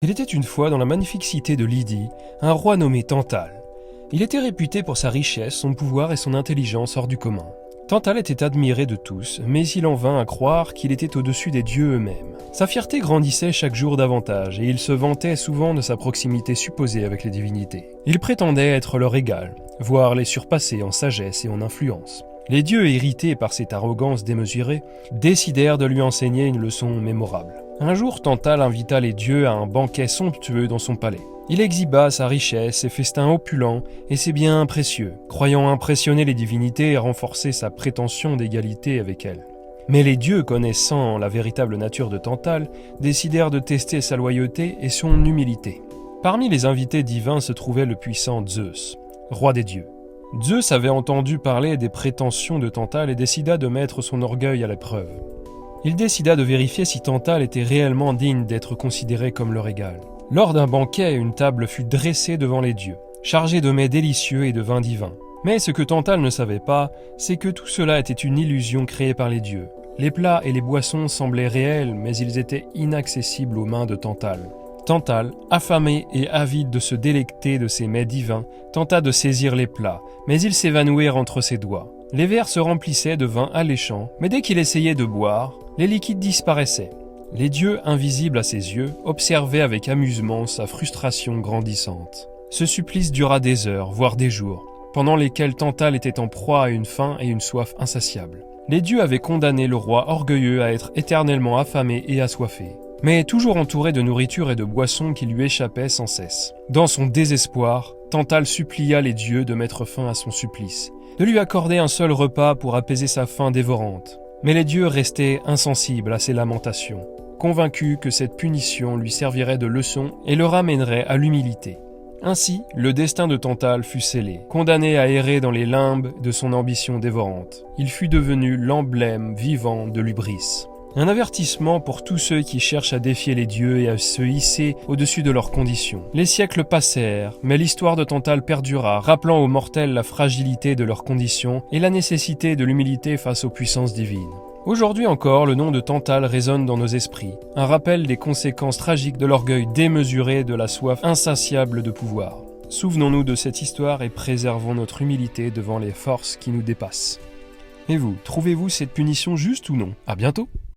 Il était une fois dans la magnifique cité de Lydie, un roi nommé Tantale. Il était réputé pour sa richesse, son pouvoir et son intelligence hors du commun. Tantale était admiré de tous, mais il en vint à croire qu'il était au-dessus des dieux eux-mêmes. Sa fierté grandissait chaque jour davantage, et il se vantait souvent de sa proximité supposée avec les divinités. Il prétendait être leur égal, voire les surpasser en sagesse et en influence. Les dieux, irrités par cette arrogance démesurée, décidèrent de lui enseigner une leçon mémorable. Un jour, Tantale invita les dieux à un banquet somptueux dans son palais. Il exhiba sa richesse, ses festins opulents et ses biens précieux, croyant impressionner les divinités et renforcer sa prétention d'égalité avec elles. Mais les dieux, connaissant la véritable nature de Tantale, décidèrent de tester sa loyauté et son humilité. Parmi les invités divins se trouvait le puissant Zeus, roi des dieux. Zeus avait entendu parler des prétentions de Tantale et décida de mettre son orgueil à l'épreuve. Il décida de vérifier si Tantale était réellement digne d'être considéré comme leur égal. Lors d'un banquet, une table fut dressée devant les dieux, chargée de mets délicieux et de vins divins. Mais ce que Tantale ne savait pas, c'est que tout cela était une illusion créée par les dieux. Les plats et les boissons semblaient réels, mais ils étaient inaccessibles aux mains de Tantale. Tantale, affamé et avide de se délecter de ces mets divins, tenta de saisir les plats, mais ils s'évanouirent entre ses doigts. Les verres se remplissaient de vin alléchant, mais dès qu'il essayait de boire, les liquides disparaissaient. Les dieux, invisibles à ses yeux, observaient avec amusement sa frustration grandissante. Ce supplice dura des heures, voire des jours, pendant lesquels Tantale était en proie à une faim et une soif insatiables. Les dieux avaient condamné le roi orgueilleux à être éternellement affamé et assoiffé, mais toujours entouré de nourriture et de boissons qui lui échappaient sans cesse. Dans son désespoir, Tantale supplia les dieux de mettre fin à son supplice, de lui accorder un seul repas pour apaiser sa faim dévorante. Mais les dieux restaient insensibles à ses lamentations, convaincus que cette punition lui servirait de leçon et le ramènerait à l'humilité. Ainsi, le destin de Tantale fut scellé. Condamné à errer dans les limbes de son ambition dévorante, il fut devenu l'emblème vivant de l'hubris. Un avertissement pour tous ceux qui cherchent à défier les dieux et à se hisser au-dessus de leurs conditions. Les siècles passèrent, mais l'histoire de Tantale perdura, rappelant aux mortels la fragilité de leurs conditions et la nécessité de l'humilité face aux puissances divines. Aujourd'hui encore, le nom de Tantale résonne dans nos esprits, un rappel des conséquences tragiques de l'orgueil démesuré et de la soif insatiable de pouvoir. Souvenons-nous de cette histoire et préservons notre humilité devant les forces qui nous dépassent. Et vous, trouvez-vous cette punition juste ou non ? À bientôt !